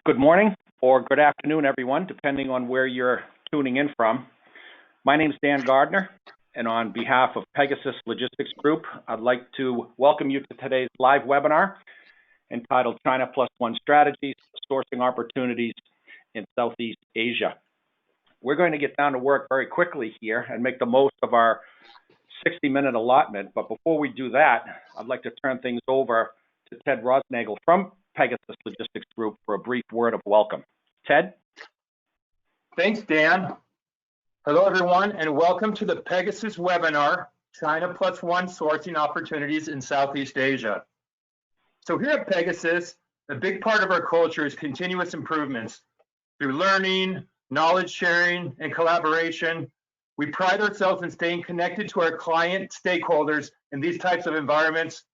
Good morning or good afternoon, everyone, depending on where you're tuning in from. My name is Dan Gardner, and on behalf of Pegasus Logistics Group, I'd like to welcome you to today's live webinar entitled China Plus One Strategies, Sourcing Opportunities in Southeast Asia. We're going to get down to work very quickly here and make the most of our 60-minute allotment. But before we do that, I'd like to turn things over to Ted Rosnagel from Pegasus Logistics Group for a brief word of welcome. Ted? Thanks, Dan. Hello, everyone, and welcome to the Pegasus webinar, China Plus One Sourcing Opportunities in Southeast Asia. So here at Pegasus, a big part of our culture is continuous improvements. Through learning, knowledge sharing, and collaboration, we pride ourselves in staying connected to our client stakeholders in these types of environments.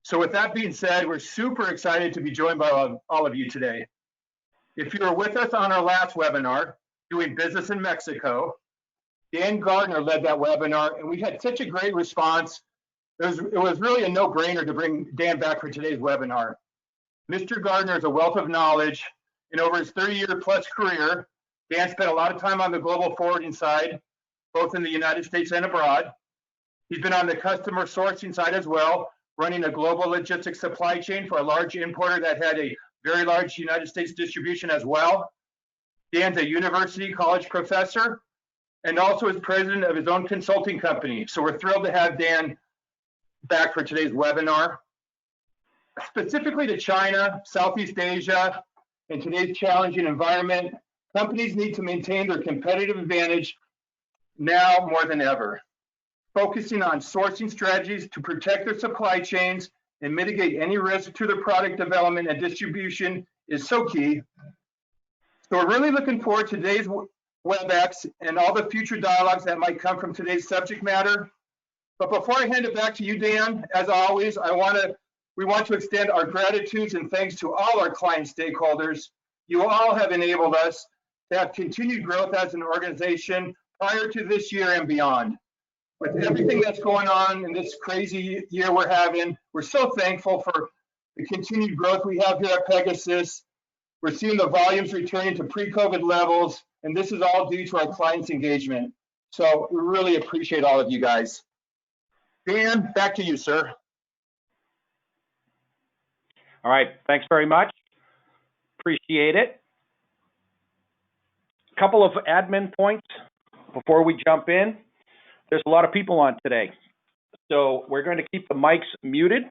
So with that being said, we're super excited to be joined by all of you today. If you were with us on our last webinar, Doing Business in Mexico, Dan Gardner led that webinar, and we had such a great response. It was really a no-brainer to bring Dan back for today's webinar. Mr. Gardner is a wealth of knowledge. In over his 30-year-plus career, Dan spent a lot of time on the global forwarding side, both in the United States and abroad. He's been on the customer sourcing side as well, running a global logistics supply chain for a large importer that had a very large United States distribution as well. Dan's a university college professor and also is president of his own consulting company. So we're thrilled to have Dan back for today's webinar. Specifically to China, Southeast Asia, and today's challenging environment, companies need to maintain their competitive advantage now more than ever. Focusing on sourcing strategies to protect their supply chains and mitigate any risk to their product development and distribution is so key. So we're really looking forward to today's WebEx and all the future dialogues that might come from today's subject matter. But before I hand it back to you, Dan, as always, we want to extend our gratitude and thanks to all our client stakeholders. You all have enabled us to have continued growth as an organization prior to this year and beyond. With everything that's going on in this crazy year we're having, we're so thankful for the continued growth we have here at Pegasus. We're seeing the volumes returning to pre-COVID levels, and this is all due to our clients' engagement. So we really appreciate all of you guys. Dan, back to you, sir. All right, thanks very much. Appreciate it. A couple of admin points before we jump in. There's a lot of people on today, so we're going to keep the mics muted,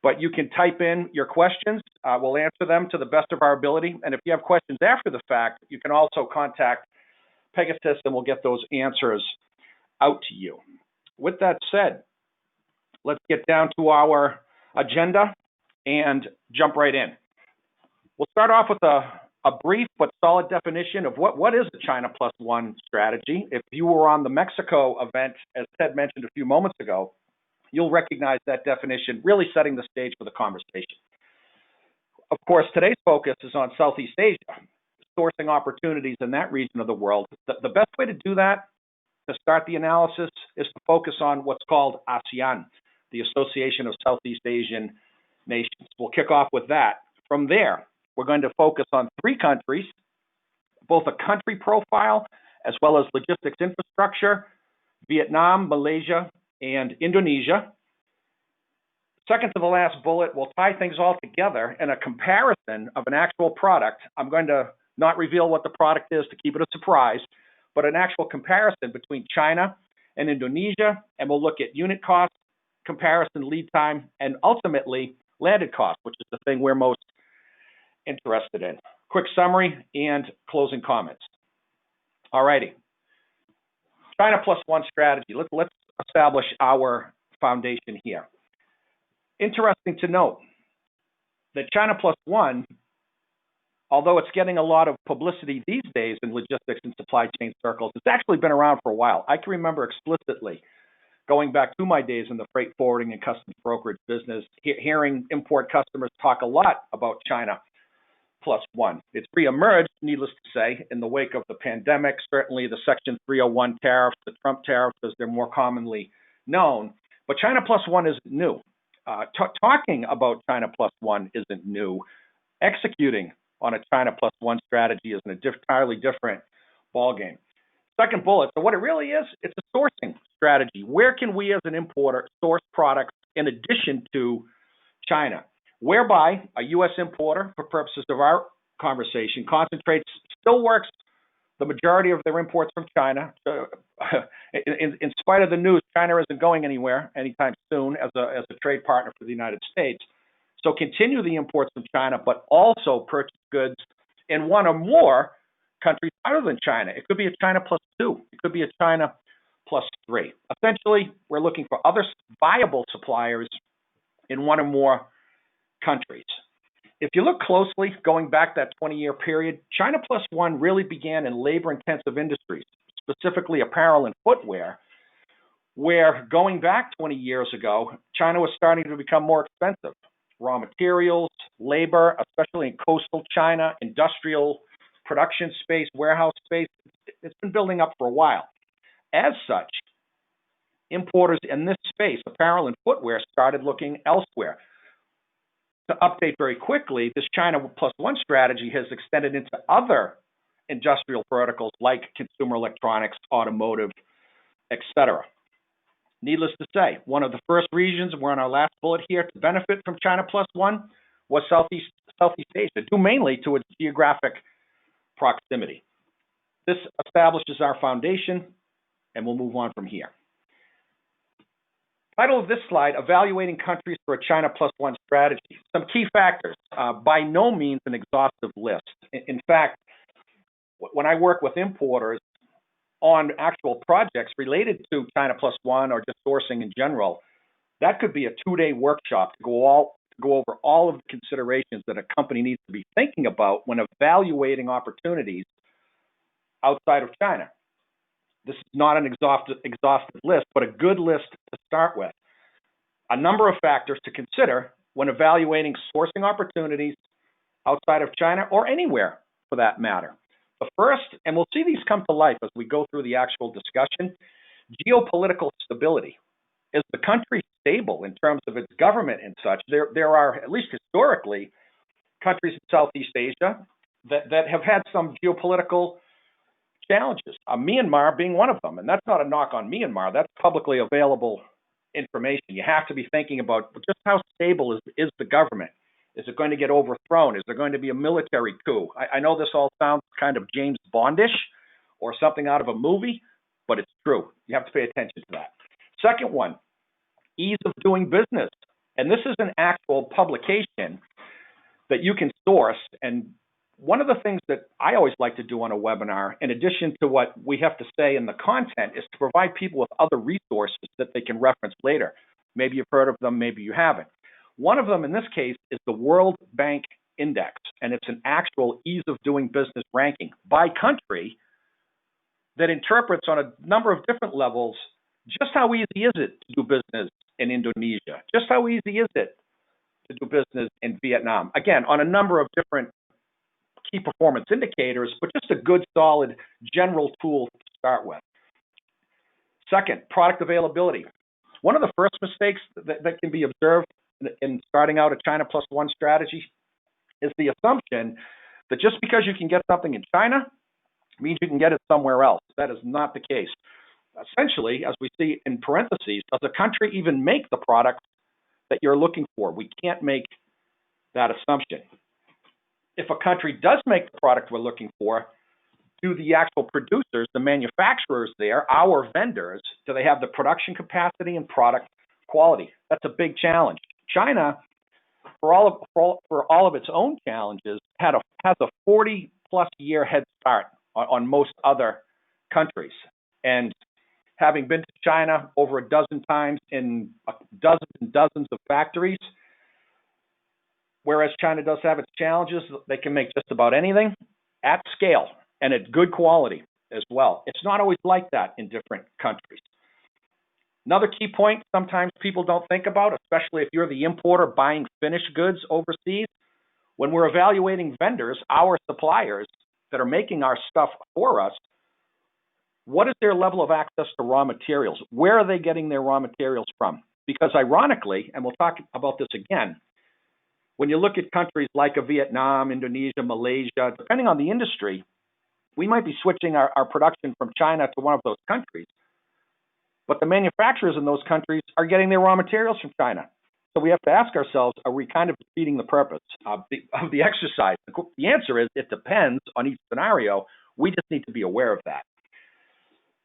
but you can type in your questions. We'll answer them to the best of our ability, and if you have questions after the fact, you can also contact Pegasus, and we'll get those answers out to you. With that said, let's get down to our agenda and jump right in. We'll start off with a brief but solid definition of what is the China Plus One strategy. If you were on the Mexico event, as Ted mentioned a few moments ago, you'll recognize that definition, really setting the stage for the conversation. Of course, today's focus is on Southeast Asia, sourcing opportunities in that region of the world. The best way to do that, to start the analysis, is to focus on what's called ASEAN, the Association of Southeast Asian Nations. We'll kick off with that. From there, we're going to focus on three countries, both a country profile as well as logistics infrastructure: Vietnam, Malaysia, and Indonesia. Second to the last bullet, we'll tie things all together in a comparison of an actual product. I'm going to not reveal what the product is to keep it a surprise, but an actual comparison between China and Indonesia, and we'll look at unit cost, comparison lead time, and ultimately landed cost, which is the thing we're most interested in. Quick summary and closing comments. All righty. China Plus One strategy. Let's establish our foundation here. Interesting to note that China Plus One, although it's getting a lot of publicity these days in logistics and supply chain circles, it's actually been around for a while. I can remember explicitly going back to my days in the freight forwarding and customs brokerage business, hearing import customers talk a lot about China Plus One. It's reemerged, needless to say, in the wake of the pandemic, certainly the Section 301 tariffs, the Trump tariffs, as they're more commonly known. But China Plus One isn't new. Talking about China Plus One isn't new. Executing on a China plus one strategy is an entirely different ballgame. Second bullet, so what it really is, it's a sourcing strategy. Where can we as an importer source products in addition to China? Whereby a U.S. importer, for purposes of our conversation, concentrates, still works the majority of their imports from China. In spite of the news, China isn't going anywhere anytime soon as a trade partner for the United States. So continue the imports from China, but also purchase goods in one or more countries other than China. It could be a China plus two. It could be a China plus three. Essentially, we're looking for other viable suppliers in one or more countries. If you look closely, going back that 20-year period, China plus one really began in labor-intensive industries, specifically apparel and footwear, where going back 20 years ago, China was starting to become more expensive. Raw materials, labor, especially in coastal China, industrial production space, warehouse space, it's been building up for a while. As such, importers in this space, apparel and footwear, started looking elsewhere. To update very quickly, this China plus one strategy has extended into other industrial verticals like consumer electronics, automotive, etc. Needless to say, one of the first regions, we're on our last bullet here, to benefit from China plus one was Southeast Asia, due mainly to its geographic proximity. This establishes our foundation, and we'll move on from here. Title of this slide, Evaluating Countries for a China plus one Strategy. Some key factors, by no means an exhaustive list. In fact, when I work with importers on actual projects related to China plus one or just sourcing in general, that could be a 2-day workshop to go over all of the considerations that a company needs to be thinking about when evaluating opportunities outside of China. This is not an exhaustive list, but a good list to start with. A number of factors to consider when evaluating sourcing opportunities outside of China or anywhere for that matter. The first, and we'll see these come to life as we go through the actual discussion, geopolitical stability. Is the country stable in terms of its government and such? There are, at least historically, countries in Southeast Asia that have had some geopolitical challenges, Myanmar being one of them. And that's not a knock on Myanmar. That's publicly available information. You have to be thinking about just how stable is the government. Is it going to get overthrown? Is there going to be a military coup? I know this all sounds kind of James Bondish or something out of a movie, but it's true. You have to pay attention to that. Second one, ease of doing business. And this is an actual publication that you can source. And one of the things that I always like to do on a webinar, in addition to what we have to say in the content, is to provide people with other resources that they can reference later. Maybe you've heard of them, maybe you haven't. One of them in this case is the World Bank Index, and it's an actual ease of doing business ranking by country that interprets on a number of different levels just how easy is it to do business in Indonesia, just how easy is it to do business in Vietnam. Again, on a number of different key performance indicators, but just a good, solid, general tool to start with. Second, product availability. One of the first mistakes that can be observed in starting out a China plus one strategy is the assumption that just because you can get something in China means you can get it somewhere else. That is not the case. Essentially, as we see in parentheses, does a country even make the product that you're looking for? We can't make that assumption. If a country does make the product we're looking for, do the actual producers, the manufacturers there, our vendors, do they have the production capacity and product quality? That's a big challenge. China, for all of its own challenges, has a 40-plus year head start on most other countries. And having been to China over a dozen times in dozens and dozens of factories, whereas China does have its challenges, they can make just about anything at scale and at good quality as well. It's not always like that in different countries. Another key point sometimes people don't think about, especially if you're the importer buying finished goods overseas, when we're evaluating vendors, our suppliers that are making our stuff for us, what is their level of access to raw materials? Where are they getting their raw materials from? Because ironically, and we'll talk about this again, When you look at countries like Vietnam, Indonesia, Malaysia, depending on the industry, we might be switching our production from China to one of those countries. But the manufacturers in those countries are getting their raw materials from China. So we have to ask ourselves, are we kind of defeating the purpose of the exercise? The answer is it depends on each scenario. We just need to be aware of that.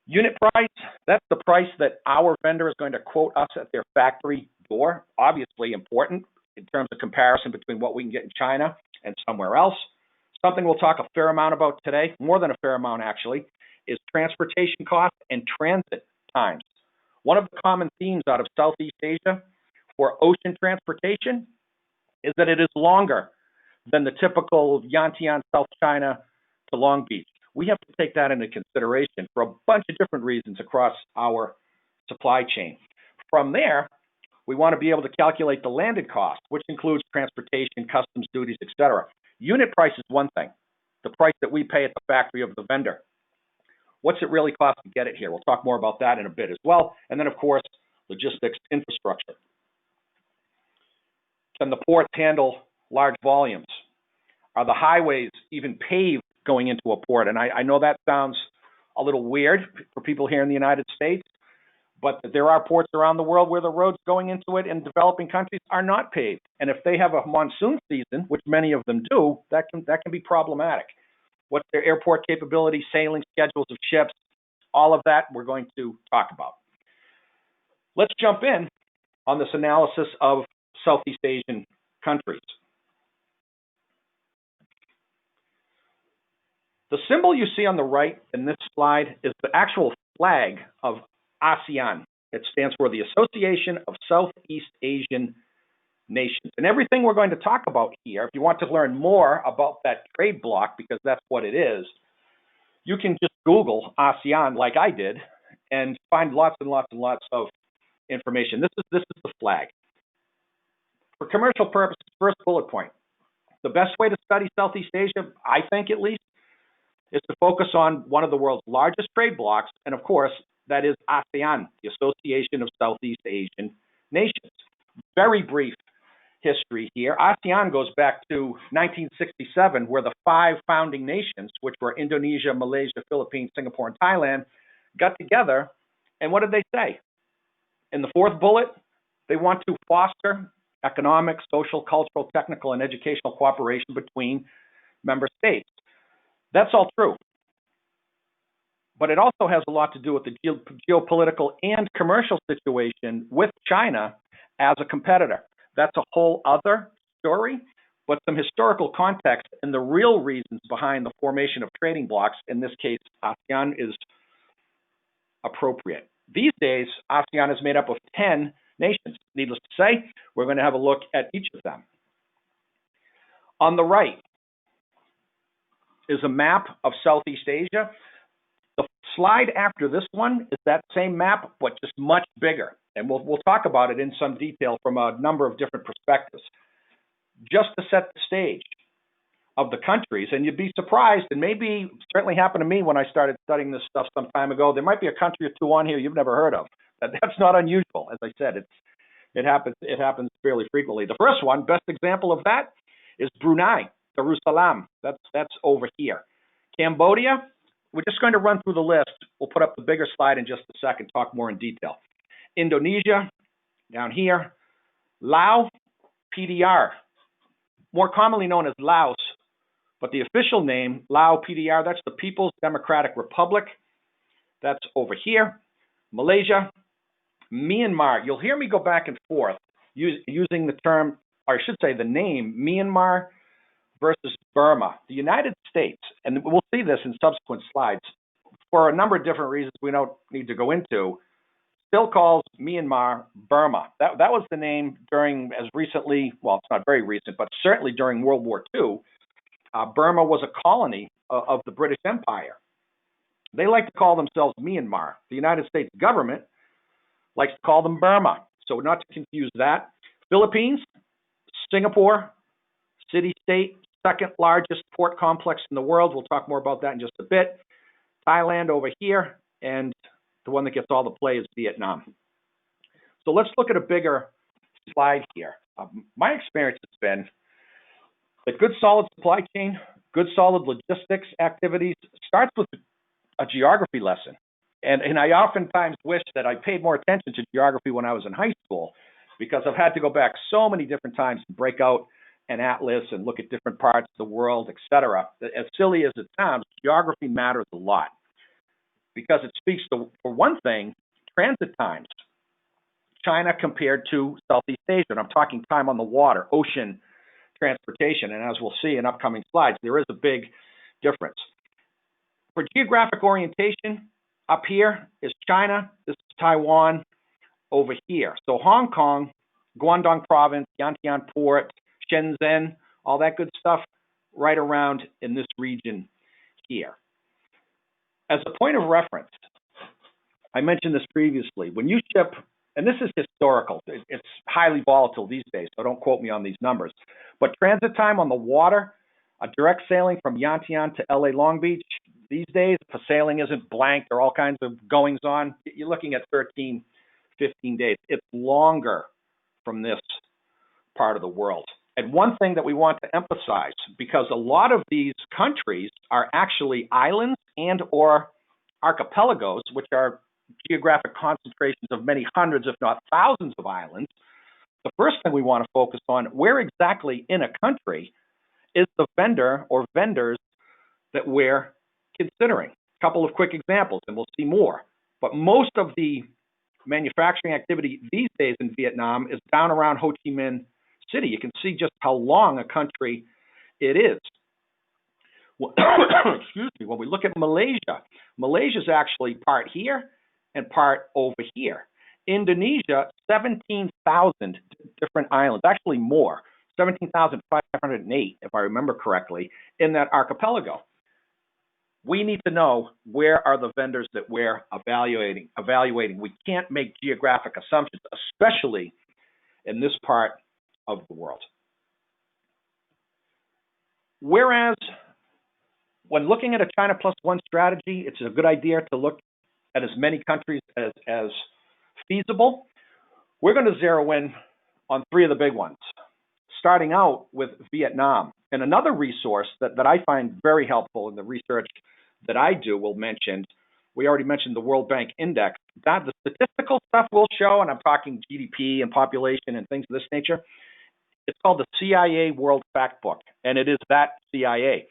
Unit price, that's the price that our vendor is going to quote us at their factory door. Obviously important in terms of comparison between what we can get in China and somewhere else. Something we'll talk a fair amount about today, more than a fair amount actually, is transportation costs and transit times. One of the common themes out of Southeast Asia for ocean transportation is that it is longer than the typical Yantian, South China to Long Beach. We have to take that into consideration for a bunch of different reasons across our supply chain. From there, we want to be able to calculate the landed cost, which includes transportation, customs duties, etc. Unit price is one thing, the price that we pay at the factory of the vendor. What's it really cost to get it here? We'll talk more about that in a bit as well. And then, of course, logistics infrastructure. Can the ports handle large volumes? Are the highways even paved going into a port? And I know that sounds a little weird for people here in the United States, but there are ports around the world where the roads going into it in developing countries are not paved. And if they have a monsoon season, which many of them do, that can be problematic. What's their airport capability, sailing schedules of ships, all of that we're going to talk about. Let's jump in on this analysis of Southeast Asian countries. The symbol you see on the right in this slide is the actual flag of ASEAN. It stands for the Association of Southeast Asian Nations. And everything we're going to talk about here, if you want to learn more about that trade bloc, because that's what it is, you can just Google ASEAN like I did and find lots and lots and lots of information. This is the flag. For commercial purposes, first bullet point. The best way to study Southeast Asia, I think at least, is to focus on one of the world's largest trade blocs, and of course, that is ASEAN, the Association of Southeast Asian Nations. Very brief history here. ASEAN goes back to 1967, where the 5 founding nations, which were Indonesia, Malaysia, Philippines, Singapore, and Thailand, got together, and what did they say? In the 4th bullet, they want to foster economic, social, cultural, technical, and educational cooperation between member states. That's all true. But it also has a lot to do with the geopolitical and commercial situation with China as a competitor. That's a whole other story, but some historical context and the real reasons behind the formation of trading blocs, in this case, ASEAN, is appropriate. These days, ASEAN is made up of 10 nations. Needless to say, we're going to have a look at each of them. On the right is a map of Southeast Asia. The slide after this one is that same map, but just much bigger. And we'll talk about it in some detail from a number of different perspectives. Just to set the stage of the countries, and you'd be surprised, and maybe certainly happened to me when I started studying this stuff some time ago, there might be a country or two on here you've never heard of. That's not unusual. As I said, it happens fairly frequently. The first one, best example of that, is Brunei, Darussalam. That's over here. Cambodia, we're just going to run through the list. We'll put up the bigger slide in just a second, talk more in detail. Indonesia, down here. Laos, PDR, more commonly known as Laos, but the official name, Lao PDR, that's the People's Democratic Republic. That's over here. Malaysia, Myanmar. You'll hear me go back and forth using the term, or I should say the name, Myanmar versus Burma. The United States, and we'll see this in subsequent slides, for a number of different reasons we don't need to go into, still calls Myanmar Burma. That was the name during, as recently, well, it's not very recent, but certainly during World War II, Burma was a colony of the British Empire. They like to call themselves Myanmar. The United States government likes to call them Burma. So not to confuse that. Philippines, Singapore, city-state, second largest port complex in the world. We'll talk more about that in just a bit. Thailand over here, and the one that gets all the play is Vietnam. So let's look at a bigger slide here. My experience has been The good solid supply chain, good solid logistics activities starts with a geography lesson. And I oftentimes wish that I paid more attention to geography when I was in high school, because I've had to go back so many different times to break out an atlas and look at different parts of the world, etc. As silly as it sounds, geography matters a lot because it speaks to, for one thing, transit times. China compared to Southeast Asia, and I'm talking time on the water, ocean transportation, and as we'll see in upcoming slides, there is a big difference. For geographic orientation, up here is China, this is Taiwan over here. So Hong Kong, Guangdong Province, Yantian Port, Shenzhen, all that good stuff right around in this region here. As a point of reference, I mentioned this previously, when you ship, and this is historical, it's highly volatile these days, so don't quote me on these numbers, but transit time on the water, a direct sailing from Yantian to LA Long Beach, these days, if a sailing isn't blanked or all kinds of goings on, you're looking at 13, 15 days. It's longer from this part of the world. And one thing that we want to emphasize, because a lot of these countries are actually islands and or archipelagos, which are geographic concentrations of many hundreds, if not thousands of islands, the first thing we want to focus on, where exactly in a country is the vendor or vendors that we're considering. A couple of quick examples, and we'll see more. But most of the manufacturing activity these days in Vietnam is down around Ho Chi Minh City. You can see just how long a country it is. Well, excuse me, when we look at Malaysia, Malaysia is actually part here and part over here. Indonesia, 17,000 different islands, actually more, 17,508, if I remember correctly, in that archipelago. We need to know where are the vendors that we're evaluating. We can't make geographic assumptions, especially in this part of the world. Whereas, when looking at a China Plus One strategy, it's a good idea to look at as many countries as feasible. We're going to zero in on three of the big ones, starting out with Vietnam. And another resource that I find very helpful in the research that I do, will mention, we already mentioned the World Bank Index. That the statistical stuff will show, and I'm talking GDP and population and things of this nature. It's called the CIA World Factbook, and it is that CIA.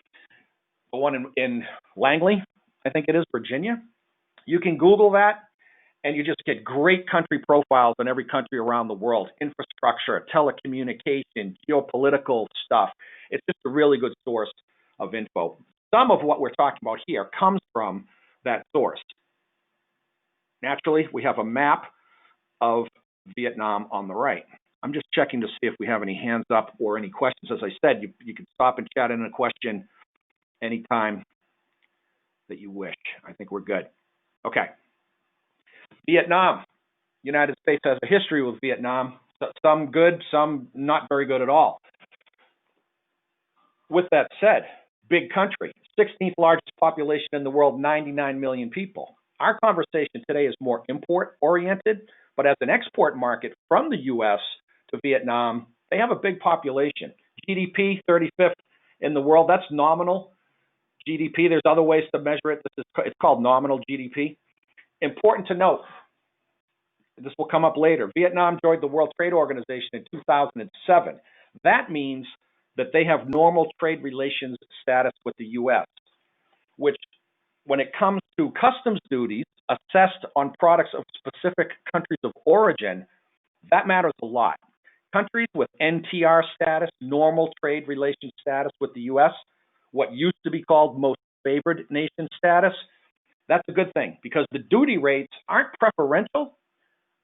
The one in Langley, I think it is, Virginia. You can Google that, and you just get great country profiles on every country around the world. Infrastructure, telecommunication, geopolitical stuff. It's just a really good source of info. Some of what we're talking about here comes from that source. Naturally, we have a map of Vietnam on the right. I'm just checking to see if we have any hands up or any questions. As I said, you can stop and chat in a question anytime that you wish. I think we're good. Okay. Vietnam. United States has a history with Vietnam. Some good, some not very good at all. With that said, big country, 16th largest population in the world, 99 million people. Our conversation today is more import-oriented, but as an export market from the U.S. to Vietnam, they have a big population. GDP, 35th in the world. That's nominal GDP. There's other ways to measure it. It's called nominal GDP. Important to note, this will come up later, Vietnam joined the World Trade Organization in 2007. That means that they have normal trade relations status with the U.S., which, when it comes to customs duties assessed on products of specific countries of origin, that matters a lot. Countries with NTR status, normal trade relations status with the U.S., what used to be called most favored nation status, that's a good thing because the duty rates aren't preferential,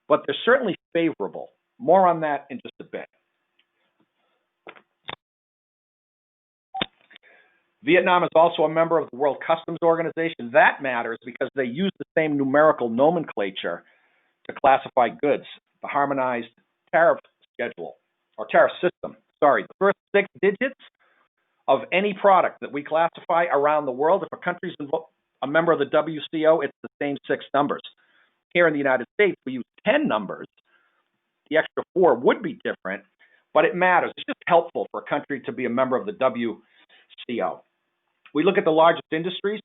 but they're certainly favorable. More on that in just a bit. Vietnam is also a member of the World Customs Organization. That matters because they use the same numerical nomenclature to classify goods, the harmonized tariff schedule, or tariff system. Sorry, the first 6 digits of any product that we classify around the world, if a country's a member of the WCO, it's the same 6 numbers. Here in the United States, we use 10 numbers. The extra 4 would be different, but it matters. It's just helpful for a country to be a member of the WCO. We look at the largest industries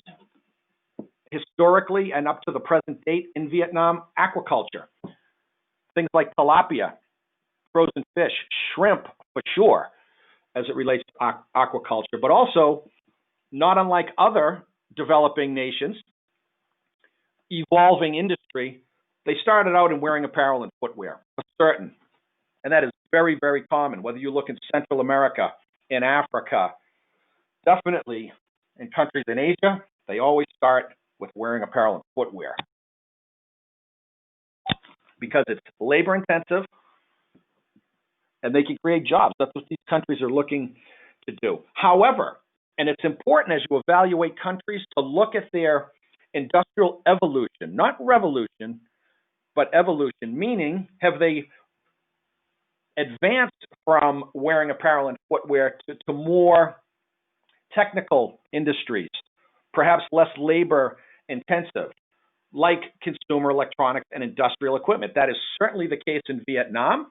historically and up to the present date in Vietnam: aquaculture, things like tilapia, frozen fish, shrimp for sure, as it relates to aquaculture, but also, not unlike other developing nations, evolving industry, they started out in wearing apparel and footwear, for certain. And that is very, very common, whether you look in Central America, in Africa, definitely in countries in Asia, they always start with wearing apparel and footwear because it's labor intensive and they can create jobs. That's what these countries are looking to do. However, and it's important as you evaluate countries to look at their industrial evolution, not revolution, but evolution, meaning have they advanced from wearing apparel and footwear to more technical industries, perhaps less labor intensive, like consumer electronics and industrial equipment. That is certainly the case in Vietnam.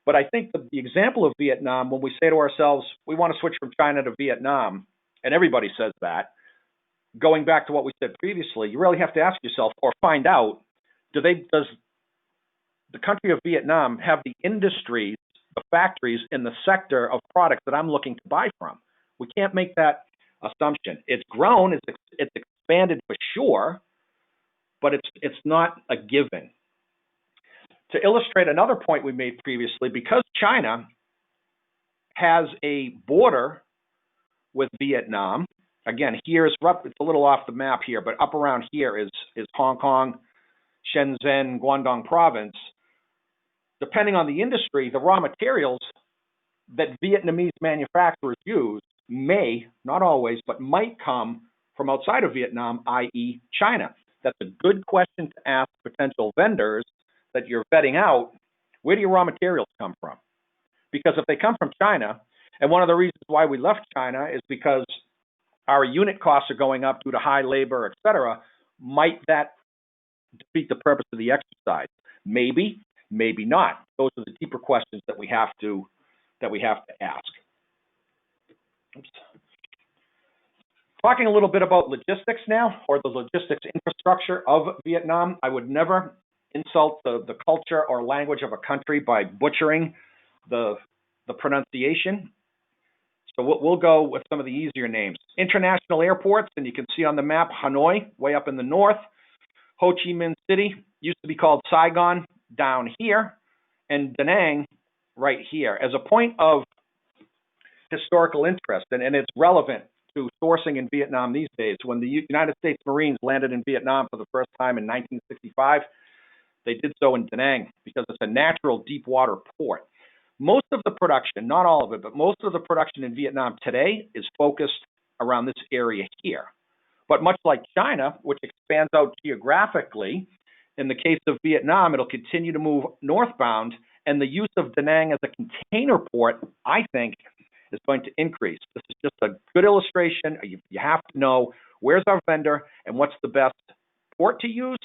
But I think the example of Vietnam, when we say to ourselves, we want to switch from China to Vietnam, and everybody says that, going back to what we said previously, you really have to ask yourself or find out, does the country of Vietnam have the industries, the factories in the sector of products that I'm looking to buy from? We can't make that assumption. It's grown, it's expanded for sure, but it's not a given. To illustrate another point we made previously, because China has a border with Vietnam, again, it's a little off the map here, but up around here is Hong Kong, Shenzhen, Guangdong province. Depending on the industry, the raw materials that Vietnamese manufacturers use may, not always, but might come from outside of Vietnam, i.e. China. That's a good question to ask potential vendors that you're vetting out. Where do your raw materials come from? Because if they come from China, and one of the reasons why we left China is because our unit costs are going up due to high labor, et cetera, might that defeat the purpose of the exercise? Maybe, maybe not. Those are the deeper questions that we have to ask. Oops. Talking a little bit about logistics now, or the logistics infrastructure of Vietnam. I would never insult the culture or language of a country by butchering the pronunciation. So we'll go with some of the easier names. International airports, and you can see on the map Hanoi, way up in the north. Ho Chi Minh City, used to be called Saigon, down here. And Da Nang, right here. As a point of historical interest, and it's relevant to sourcing in Vietnam these days, when the United States Marines landed in Vietnam for the first time in 1965, they did so in Da Nang because it's a natural deep water port. Most of the production, not all of it, but most of the production in Vietnam today is focused around this area here. But much like China, which expands out geographically, in the case of Vietnam, it'll continue to move northbound, and the use of Da Nang as a container port, I think, is going to increase. This is just a good illustration. You have to know where's our vendor and what's the best port to use,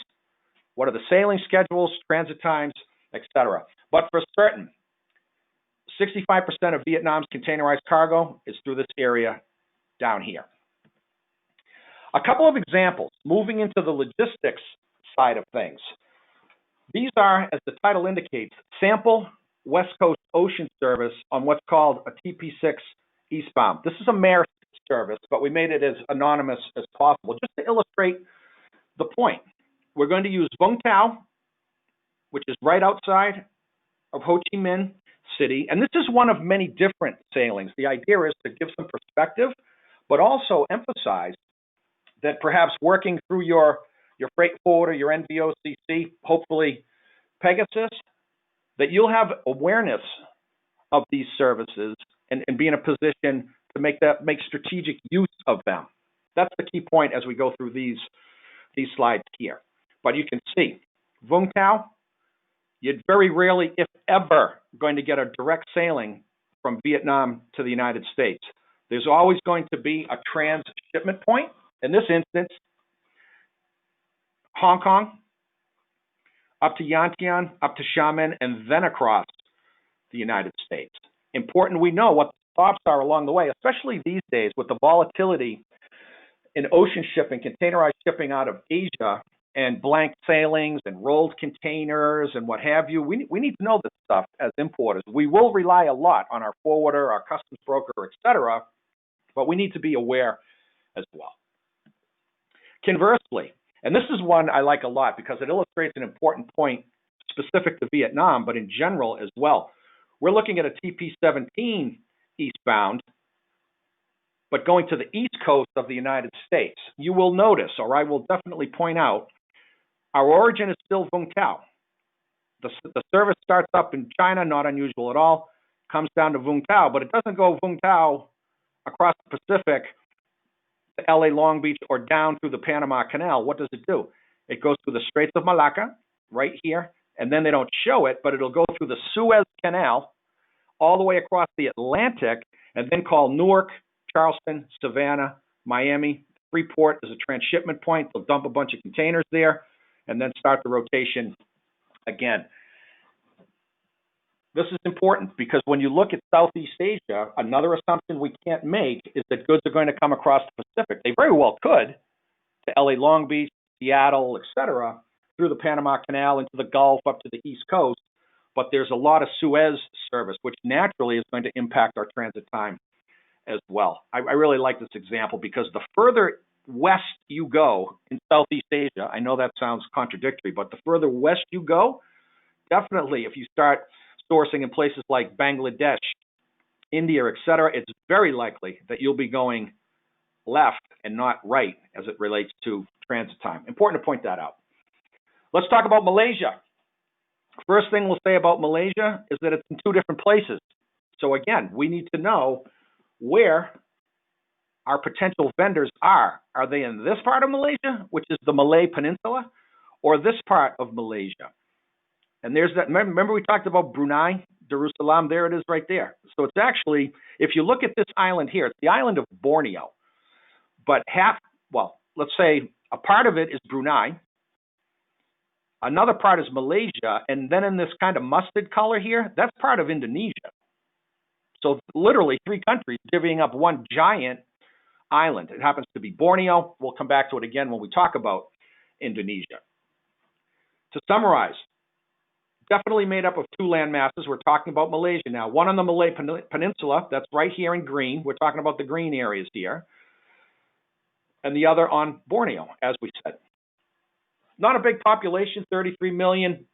what are the sailing schedules, transit times, etc. But for certain, 65% of Vietnam's containerized cargo is through this area down here. A couple of examples, moving into the logistics side of things. These are, as the title indicates, sample West Coast ocean service on what's called a TP6 eastbound. This is a Maersk service, but we made it as anonymous as possible, just to illustrate the point. We're going to use Vung Tau, which is right outside of Ho Chi Minh City, and this is one of many different sailings. The idea is to give some perspective, but also emphasize that perhaps working through your freight forwarder, your NVOCC, hopefully Pegasus, that you'll have awareness of these services and be in a position to make strategic use of them. That's the key point as we go through these slides here. But you can see, Vung Tau, you're very rarely, if ever, going to get a direct sailing from Vietnam to the United States. There's always going to be a transshipment point. In this instance, Hong Kong, up to Yantian, up to Xiamen, and then across the United States. Important we know what the stops are along the way, especially these days with the volatility in ocean shipping, containerized shipping out of Asia, and blank sailings and rolled containers and what have you. We need to know this stuff as importers. We will rely a lot on our forwarder, our customs broker, et cetera, but we need to be aware as well. Conversely, and this is one I like a lot because it illustrates an important point specific to Vietnam, but in general as well. We're looking at a TP-17 eastbound, but going to the east coast of the United States. You will notice, or I will definitely point out, our origin is still Vung Tau. The service starts up in China, not unusual at all, comes down to Vung Tau, but it doesn't go Vung Tau across the Pacific to LA Long Beach or down through the Panama Canal. What does it do? It goes through the Straits of Malacca, right here, and then they don't show it, but it'll go through the Suez Canal all the way across the Atlantic, and then call Newark, Charleston, Savannah, Miami. Freeport is a transshipment point. They'll dump a bunch of containers there and then start the rotation again. This is important because when you look at Southeast Asia, another assumption we can't make is that goods are going to come across the Pacific. They very well could to LA Long Beach, Seattle, et cetera, through the Panama Canal into the Gulf up to the East Coast. But there's a lot of Suez service, which naturally is going to impact our transit time as well. I really like this example because the further west you go in Southeast Asia, I know that sounds contradictory, but the further west you go, definitely if you start sourcing in places like Bangladesh, India, et cetera, it's very likely that you'll be going left and not right as it relates to transit time. Important to point that out. Let's talk about Malaysia. First thing we'll say about Malaysia is that it's in two different places. So again, we need to know where our potential vendors are. Are they in this part of Malaysia, which is the Malay Peninsula, or this part of Malaysia? And there's that, remember we talked about Brunei, Darussalam, there it is right there. So it's actually, if you look at this island here, it's the island of Borneo, but let's say a part of it is Brunei, another part is Malaysia, and then in this kind of mustard color here, that's part of Indonesia. So literally three countries divvying up one giant island. It happens to be Borneo. We'll come back to it again when we talk about Indonesia. To summarize, definitely made up of two land masses. We're talking about Malaysia now. One on the Malay Peninsula, that's right here in green. We're talking about the green areas here. And the other on Borneo, as we said. Not a big population, 33 million,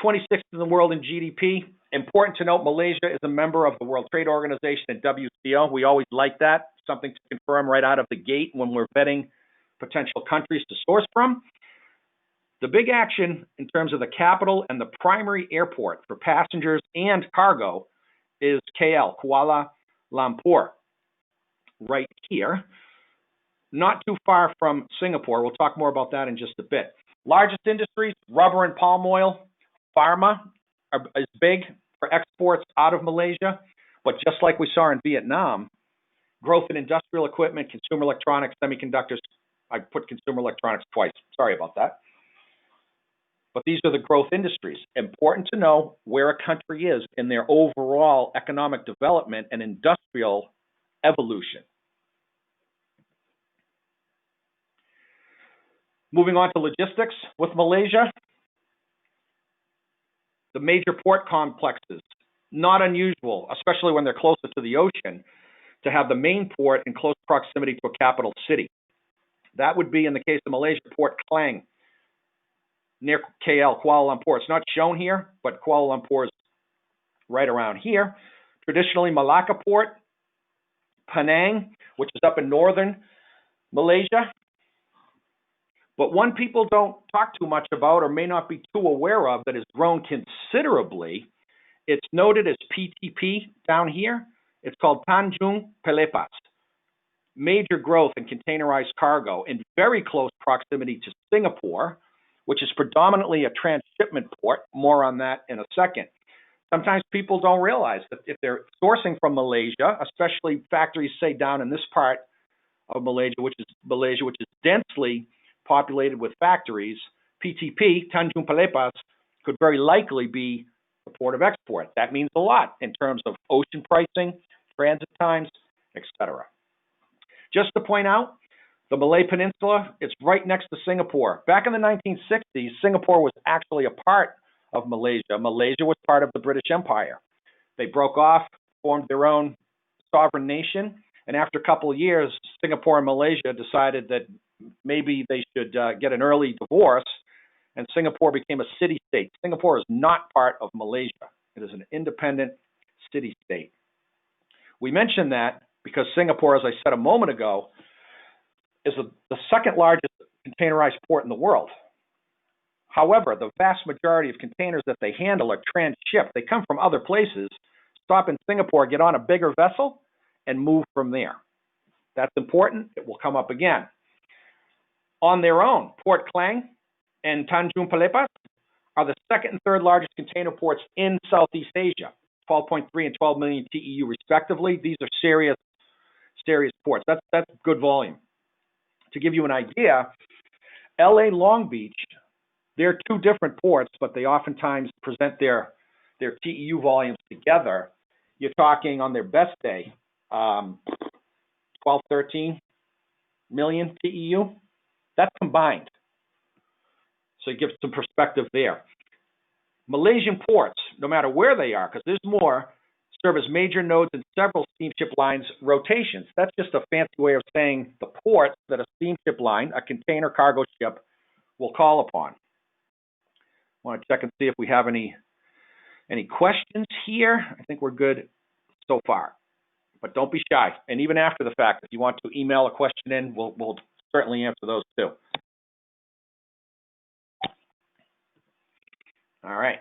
26th in the world in GDP. Important to note, Malaysia is a member of the World Trade Organization and WTO. We always like that, something to confirm right out of the gate when we're vetting potential countries to source from. The big action in terms of the capital and the primary airport for passengers and cargo is KL, Kuala Lumpur, right here. Not too far from Singapore. We'll talk more about that in just a bit. Largest industries, rubber and palm oil. Pharma is big for exports out of Malaysia. But just like we saw in Vietnam, growth in industrial equipment, consumer electronics, semiconductors. I put consumer electronics twice. Sorry about that. But these are the growth industries. Important to know where a country is in their overall economic development and industrial evolution. Moving on to logistics with Malaysia. The major port complexes, not unusual, especially when they're closer to the ocean, to have the main port in close proximity to a capital city. That would be in the case of Malaysia, Port Klang, near KL, Kuala Lumpur. It's not shown here, but Kuala Lumpur is right around here. Traditionally, Malacca Port, Penang, which is up in northern Malaysia. But one people don't talk too much about or may not be too aware of that has grown considerably, it's noted as PTP down here. It's called Tanjung Pelepas. Major growth in containerized cargo in very close proximity to Singapore, which is predominantly a transshipment port. More on that in a second. Sometimes people don't realize that if they're sourcing from Malaysia, especially factories, say, down in this part of Malaysia, which is densely populated with factories, PTP, Tanjung Pelepas, could very likely be the port of export. That means a lot in terms of ocean pricing, transit times, etc. Just to point out, the Malay Peninsula, it's right next to Singapore. Back in the 1960s, Singapore was actually a part of Malaysia. Malaysia was part of the British Empire. They broke off, formed their own sovereign nation, and after a couple of years, Singapore and Malaysia decided that maybe they should get an early divorce, and Singapore became a city-state. Singapore is not part of Malaysia. It is an independent city-state. We mention that because Singapore, as I said a moment ago, is the second largest containerized port in the world. However, the vast majority of containers that they handle are transshipped. They come from other places, stop in Singapore, get on a bigger vessel, and move from there. That's important. It will come up again. On their own, Port Klang and Tanjung Pelepas are the second and third largest container ports in Southeast Asia, 12.3 and 12 million TEU respectively. These are serious ports. That's good volume. To give you an idea, LA Long Beach, they're two different ports, but they oftentimes present their TEU volumes together. You're talking on their best day, 12, 13 million TEU. That's combined. So it gives some perspective there. Malaysian ports, no matter where they are, because there's more, serve as major nodes in several steamship lines rotations. That's just a fancy way of saying the ports that a steamship line, a container cargo ship, will call upon. I want to check and see if we have any questions here. I think we're good so far, but don't be shy. And even after the fact, if you want to email a question in, we'll certainly answer those too. All right.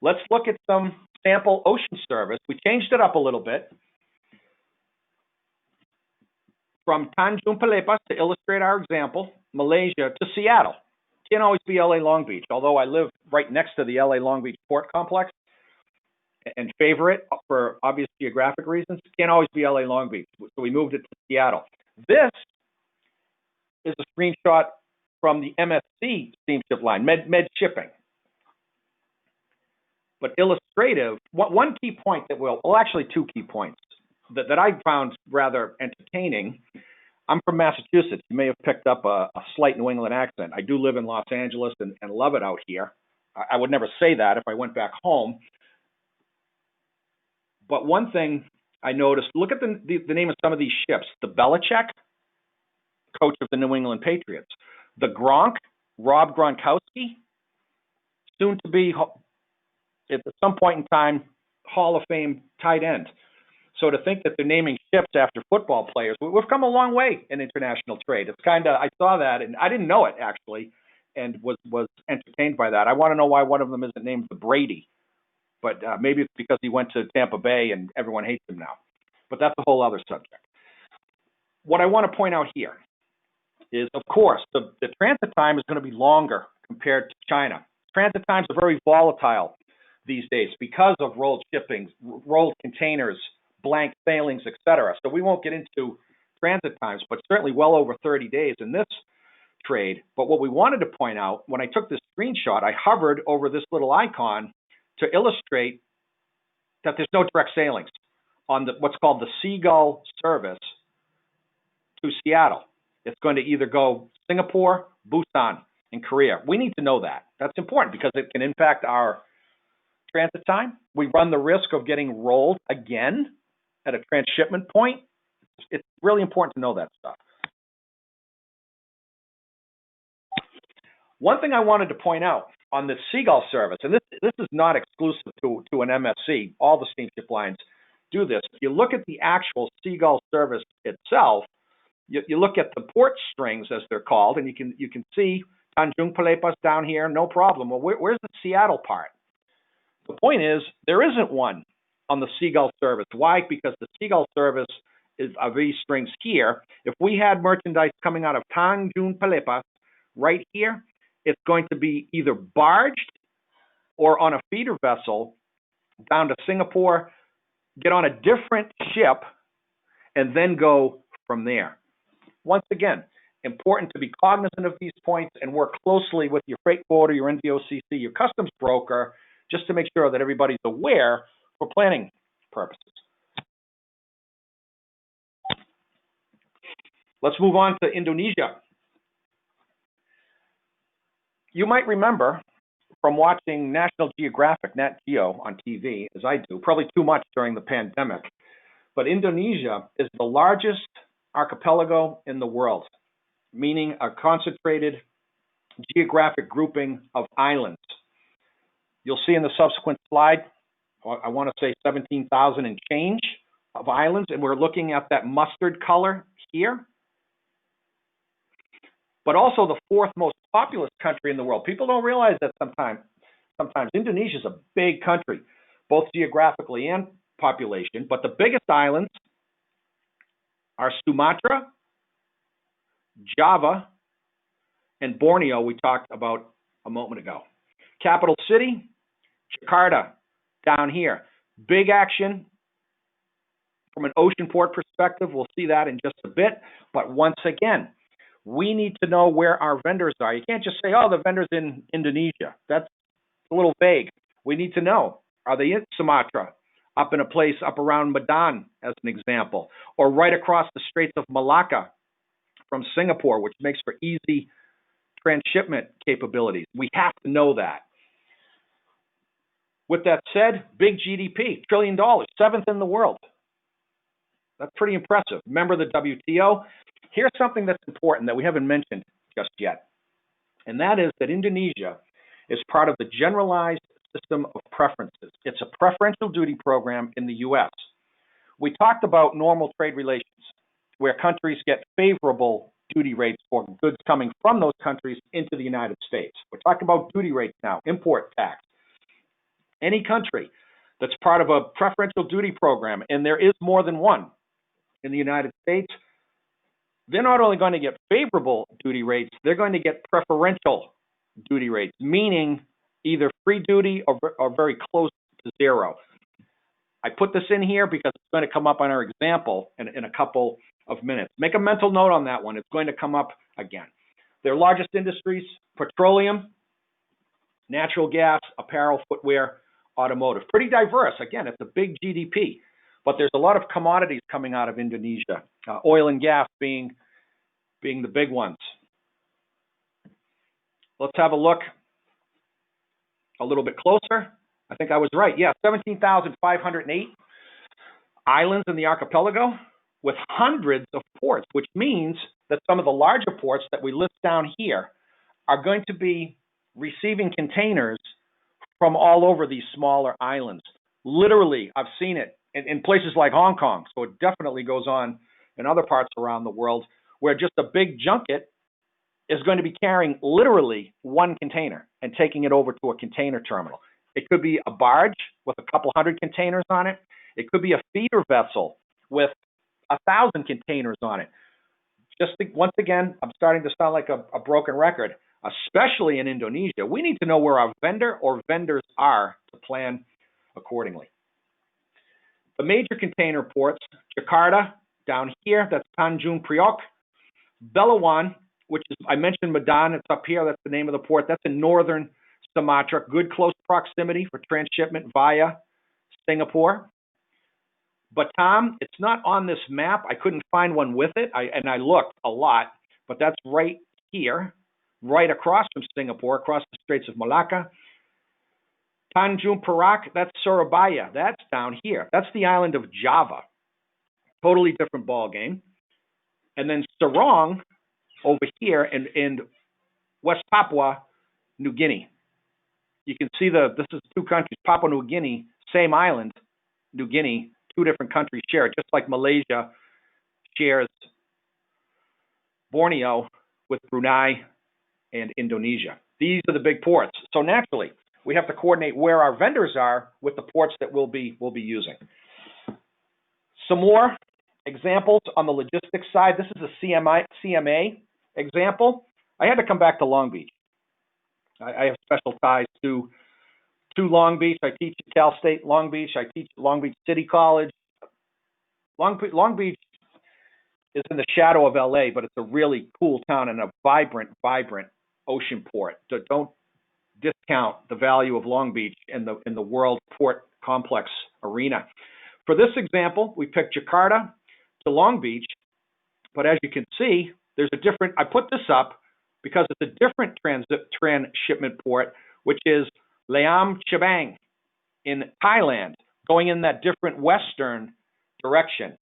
Let's look at some sample ocean service. We changed it up a little bit from Tanjung Pelepas to illustrate our example, Malaysia to Seattle. Can't always be LA Long Beach, although I live right next to the LA Long Beach port complex and favor it for obvious geographic reasons. Can't always be LA Long Beach, so we moved it to Seattle. This is a screenshot from the MSC steamship line, Med Shipping. But illustrative, one key point that actually two key points that I found rather entertaining. I'm from Massachusetts. You may have picked up a slight New England accent. I do live in Los Angeles and love it out here. I would never say that if I went back home. But one thing I noticed, look at the name of some of these ships. The Belichick, coach of the New England Patriots. The Gronk, Rob Gronkowski, soon to be, at some point in time, Hall of Fame tight end. So to think that they're naming ships after football players, we've come a long way in international trade. It's kind of, I saw that, and I didn't know it actually, and was entertained by that. I want to know why one of them isn't named the Brady, but maybe it's because he went to Tampa Bay and everyone hates him now. But that's a whole other subject. What I want to point out here is, of course, the transit time is going to be longer compared to China. Transit times are very volatile these days because of rolled shipping, rolled containers, blank sailings, etc. So we won't get into transit times, but certainly well over 30 days in this trade. But what we wanted to point out, when I took this screenshot, I hovered over this little icon to illustrate that there's no direct sailings on what's called the SEAGULL service to Seattle. It's going to either go Singapore, Busan, and Korea. We need to know that. That's important because it can impact our transit time. We run the risk of getting rolled again at a transshipment point. It's really important to know that stuff. One thing I wanted to point out on the SEAGULL service, and this is not exclusive to an MSC, all the steamship lines do this. If you look at the actual SEAGULL service itself, you look at the port strings, as they're called, and you can see Tanjung Pelepas down here, no problem. Well, where's the Seattle part? The point is, there isn't one on the SEAGULL service. Why? Because the SEAGULL service are these strings here. If we had merchandise coming out of Tanjung Pelepas right here, it's going to be either barged or on a feeder vessel down to Singapore, get on a different ship, and then go from there. Once again, important to be cognizant of these points and work closely with your freight forwarder, your NVOCC, your customs broker just to make sure that everybody's aware for planning purposes. Let's move on to Indonesia. You might remember from watching National Geographic, Nat Geo on TV, as I do, probably too much during the pandemic, but Indonesia is the largest archipelago in the world, meaning a concentrated geographic grouping of islands. You'll see in the subsequent slide, I want to say 17,000 and change of islands, and we're looking at that mustard color here. But also the fourth most populous country in the world. People don't realize that sometimes. Indonesia is a big country, both geographically and population, but the biggest islands are Sumatra, Java, and Borneo, we talked about a moment ago. Capital city, Jakarta, down here. Big action from an ocean port perspective. We'll see that in just a bit. But once again, we need to know where our vendors are. You can't just say, oh, the vendor's in Indonesia. That's a little vague. We need to know, are they in Sumatra, up in a place up around Medan, as an example, or right across the Straits of Malacca from Singapore, which makes for easy transshipment capabilities. We have to know that. With that said, big GDP, $1 trillion, seventh in the world. That's pretty impressive. Member of the WTO. Here's something that's important that we haven't mentioned just yet, and that is that Indonesia is part of the Generalized System of Preferences. It's a preferential duty program in the U.S. We talked about normal trade relations, where countries get favorable duty rates for goods coming from those countries into the United States. We're talking about duty rates now, import tax. Any country that's part of a preferential duty program, and there is more than one in the United States, they're not only going to get favorable duty rates, they're going to get preferential duty rates, meaning either free duty or very close to zero. I put this in here because it's going to come up on our example in a couple of minutes. Make a mental note on that one. It's going to come up again. Their largest industries, petroleum, natural gas, apparel, footwear, automotive. Pretty diverse. Again, it's a big GDP, but there's a lot of commodities coming out of Indonesia, oil and gas being the big ones. Let's have a look a little bit closer. I think I was right. Yeah, 17,508 islands in the archipelago with hundreds of ports, which means that some of the larger ports that we list down here are going to be receiving containers from all over these smaller islands. Literally, I've seen it in places like Hong Kong, so it definitely goes on in other parts around the world, where just a big junket is going to be carrying literally one container and taking it over to a container terminal. It could be a barge with a couple hundred containers on it. It could be a feeder vessel with 1,000 containers on it. Once again, I'm starting to sound like a broken record, especially in Indonesia. We need to know where our vendor or vendors are to plan accordingly. The major container ports, Jakarta, down here, that's Tanjung Priok. Belawan, which is, I mentioned Medan, it's up here, that's the name of the port. That's in northern Sumatra, good close proximity for transshipment via Singapore. Batam, it's not on this map. I couldn't find one with it, and I looked a lot, but that's right here, right across from Singapore, across the Straits of Malacca. Tanjung Perak, that's Surabaya. That's down here. That's the island of Java. Totally different ball game. And then Sarong over here in West Papua New Guinea. You can see this is two countries, Papua New Guinea, same island, New Guinea, two different countries share it, just like Malaysia shares Borneo with Brunei and Indonesia. These are the big ports. So naturally, we have to coordinate where our vendors are with the ports that we'll be using. Some more examples on the logistics side. This is a CMA example. I had to come back to Long Beach. I have special ties to Long Beach. I teach at Cal State Long Beach. I teach at Long Beach City College. Long Beach is in the shadow of LA, but it's a really cool town and a vibrant ocean port. So discount the value of Long Beach in the world port complex arena. For this example, we picked Jakarta to Long Beach, but as you can see, there's a different, I put this up because it's a different transshipment port, which is Laam Chabang in Thailand, going in that different western direction.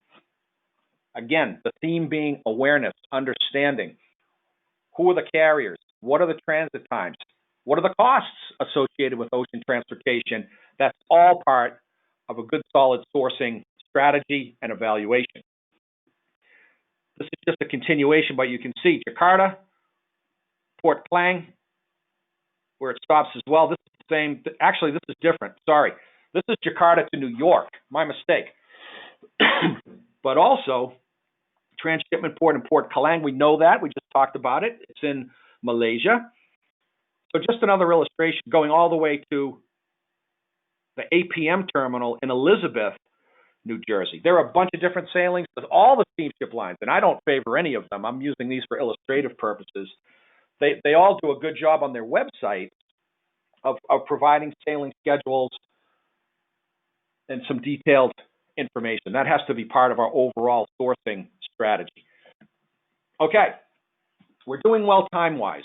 Again, the theme being awareness, understanding. Who are the carriers? What are the transit times? What are the costs associated with ocean transportation? That's all part of a good, solid sourcing strategy and evaluation. This is just a continuation, but you can see Jakarta, Port Klang, where it stops as well. This is the same. Actually, this is different. Sorry. This is Jakarta to New York. My mistake. But also, transshipment port in Port Klang, we know that. We just talked about it. It's in Malaysia. So just another illustration going all the way to the APM terminal in Elizabeth, New Jersey. There are a bunch of different sailings with all the steamship lines, and I don't favor any of them. I'm using these for illustrative purposes. They all do a good job on their website of providing sailing schedules and some detailed information. That has to be part of our overall sourcing strategy. Okay, we're doing well time-wise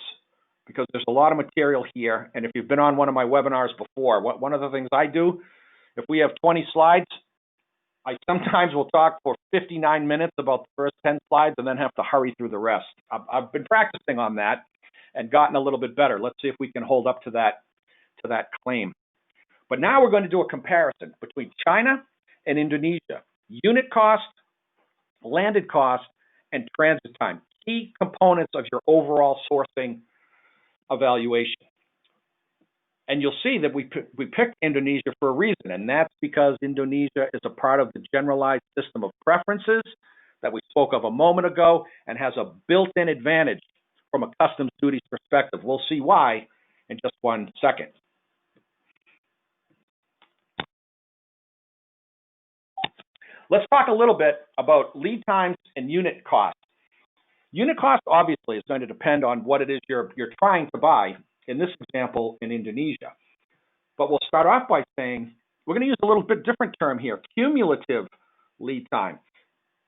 because there's a lot of material here. And if you've been on one of my webinars before, one of the things I do, if we have 20 slides, I sometimes will talk for 59 minutes about the first 10 slides and then have to hurry through the rest. I've been practicing on that and gotten a little bit better. Let's see if we can hold up to that claim. But now we're going to do a comparison between China and Indonesia. Unit cost, landed cost, and transit time. Key components of your overall sourcing evaluation. And you'll see that we picked Indonesia for a reason, and that's because Indonesia is a part of the generalized system of preferences that we spoke of a moment ago and has a built-in advantage from a customs duties perspective. We'll see why in just one second. Let's talk a little bit about lead times and unit cost. Unit cost obviously is going to depend on what it is you're trying to buy, in this example, in Indonesia. But we'll start off by saying, we're going to use a little bit different term here, cumulative lead time.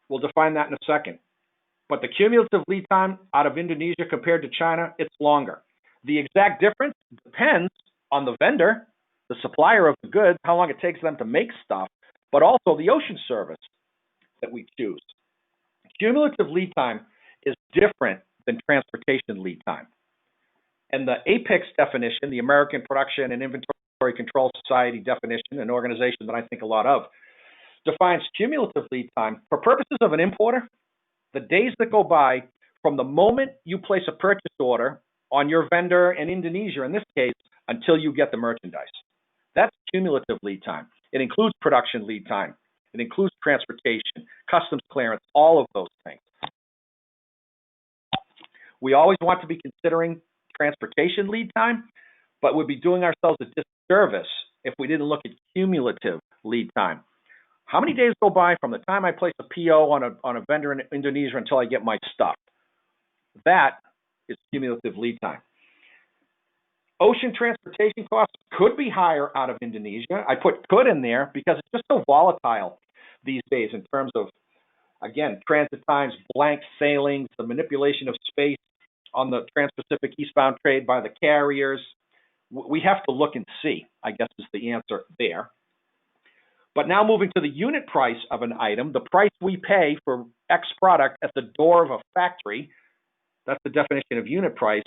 We'll define that in a second. But the cumulative lead time out of Indonesia compared to China, it's longer. The exact difference depends on the vendor, the supplier of the goods, how long it takes them to make stuff, but also the ocean service that we choose. Cumulative lead time is different than transportation lead time. And the APICS definition, the American Production and Inventory Control Society definition, an organization that I think a lot of, defines cumulative lead time for purposes of an importer, the days that go by from the moment you place a purchase order on your vendor in Indonesia, in this case, until you get the merchandise. That's cumulative lead time. It includes production lead time. It includes transportation, customs clearance, all of those things. We always want to be considering transportation lead time, but we'd be doing ourselves a disservice if we didn't look at cumulative lead time. How many days go by from the time I place a PO on a vendor in Indonesia until I get my stuff? That is cumulative lead time. Ocean transportation costs could be higher out of Indonesia. I put could in there because it's just so volatile these days in terms of, again, transit times, blank sailings, the manipulation of space on the Trans-Pacific eastbound trade by the carriers. We have to look and see, I guess is the answer there. But now moving to the unit price of an item, the price we pay for X product at the door of a factory, that's the definition of unit price,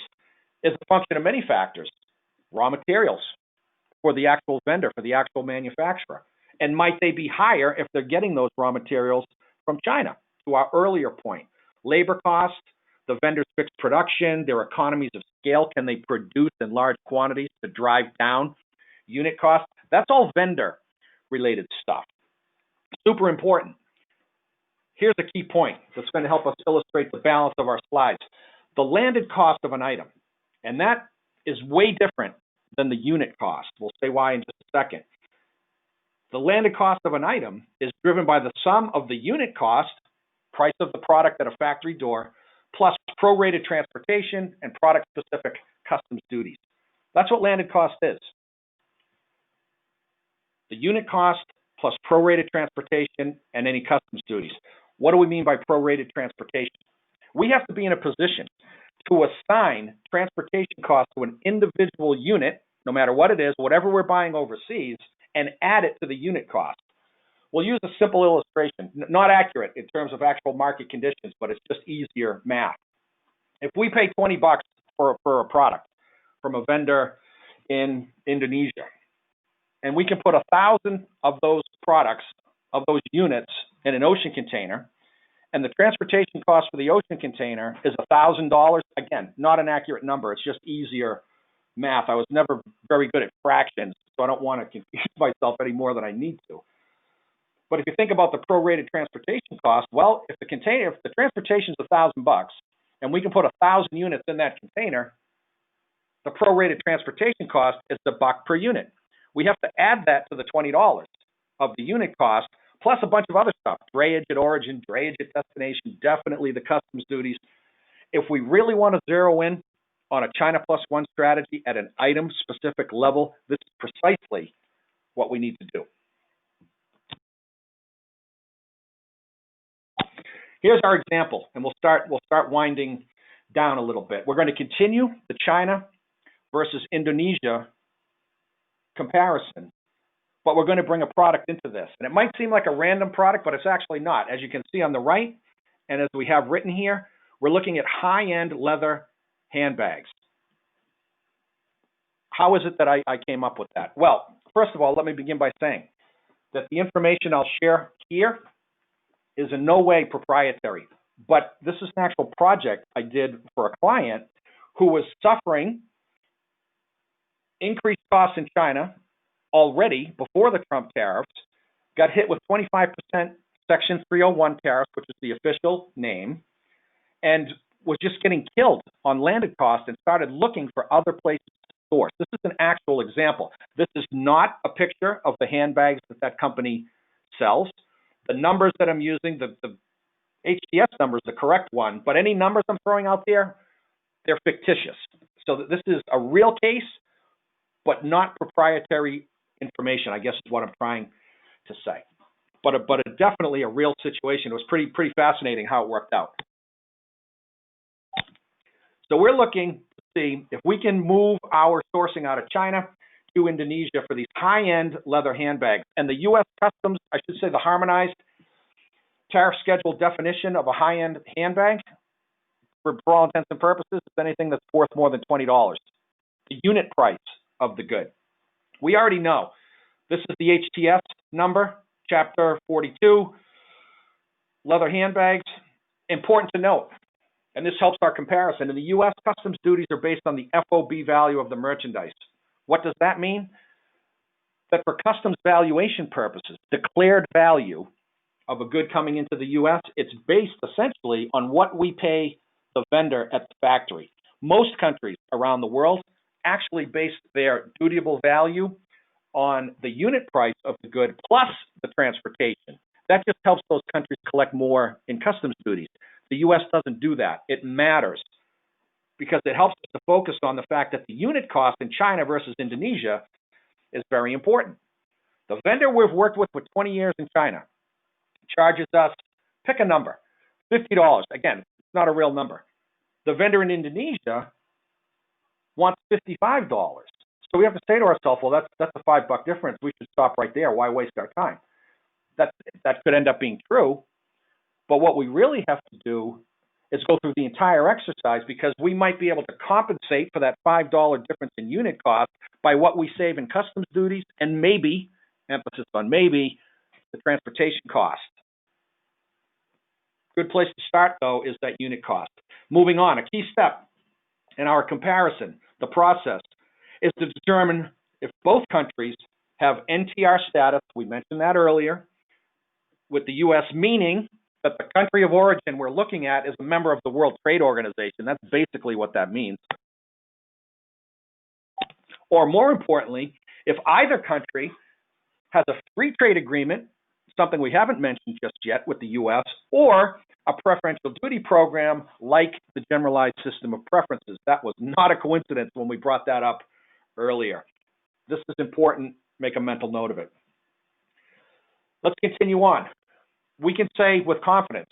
is a function of many factors. Raw materials for the actual vendor, for the actual manufacturer. And might they be higher if they're getting those raw materials from China? To our earlier point, labor costs, the vendor's fixed production, their economies of scale, can they produce in large quantities to drive down unit costs? That's all vendor-related stuff. Super important. Here's a key point that's going to help us illustrate the balance of our slides. The landed cost of an item, and that is way different than the unit cost. We'll say why in just a second. The landed cost of an item is driven by the sum of the unit cost, price of the product at a factory door, plus prorated transportation and product-specific customs duties. That's what landed cost is. The unit cost plus prorated transportation and any customs duties. What do we mean by prorated transportation? We have to be in a position to assign transportation costs to an individual unit, no matter what it is, whatever we're buying overseas, and add it to the unit cost. We'll use a simple illustration, not accurate in terms of actual market conditions, but it's just easier math. If we pay 20 bucks for a product from a vendor in Indonesia, and we can put 1,000 of those products, of those units, in an ocean container, and the transportation cost for the ocean container is $1,000. Again, not an accurate number. It's just easier math. I was never very good at fractions, so I don't want to confuse myself any more than I need to. But if you think about the prorated transportation cost, well, if the transportation is $1,000 and we can put 1,000 units in that container, the prorated transportation cost is the buck per unit. We have to add that to the $20 of the unit cost, plus a bunch of other stuff, drayage at origin, drayage at destination, definitely the customs duties. If we really want to zero in on a China Plus One strategy at an item-specific level, this is precisely what we need to do. Here's our example, and we'll start winding down a little bit. We're going to continue the China versus Indonesia comparison, but we're going to bring a product into this. And it might seem like a random product, but it's actually not. As you can see on the right, and as we have written here, we're looking at high-end leather handbags. How is it that I came up with that? Well, first of all, let me begin by saying that the information I'll share here is in no way proprietary, but this is an actual project I did for a client who was suffering increased costs in China already before the Trump tariffs, got hit with 25% Section 301 tariffs, which is the official name, and was just getting killed on landed costs and started looking for other places to source. This is an actual example. This is not a picture of the handbags that company sells. The numbers that I'm using, the HTS number is the correct one, but any numbers I'm throwing out there, they're fictitious. So this is a real case, but not proprietary information, I guess is what I'm trying to say. But definitely a real situation. It was pretty fascinating how it worked out. So we're looking to see if we can move our sourcing out of China to Indonesia for these high-end leather handbags. And the U.S. Customs, I should say the harmonized tariff schedule definition of a high-end handbag, for all intents and purposes, it's anything that's worth more than $20. The unit price of the good. We already know. This is the HTS number, Chapter 42, leather handbags. Important to note, and this helps our comparison. In the U.S., customs duties are based on the FOB value of the merchandise. What does that mean? That for customs valuation purposes, declared value of a good coming into the U.S., it's based essentially on what we pay the vendor at the factory. Most countries around the world actually base their dutiable value on the unit price of the good plus the transportation. That just helps those countries collect more in customs duties. The U.S. doesn't do that. It matters because it helps us to focus on the fact that the unit cost in China versus Indonesia is very important. The vendor we've worked with for 20 years in China charges us, pick a number, $50. Again, it's not a real number. The vendor in Indonesia wants $55. So we have to say to ourselves, well, that's a $5 difference. We should stop right there. Why waste our time? That could end up being true. But what we really have to do is go through the entire exercise because we might be able to compensate for that $5 difference in unit cost by what we save in customs duties and maybe, emphasis on maybe, the transportation cost. Good place to start, though, is that unit cost. Moving on, a key step in our comparison, the process, is to determine if both countries have NTR status, we mentioned that earlier, with the U.S., meaning that the country of origin we're looking at is a member of the World Trade Organization. That's basically what that means. Or more importantly, if either country has a free trade agreement, something we haven't mentioned just yet with the U.S., or a preferential duty program like the Generalized System of Preferences. That was not a coincidence when we brought that up earlier. This is important. Make a mental note of it. Let's continue on. We can say with confidence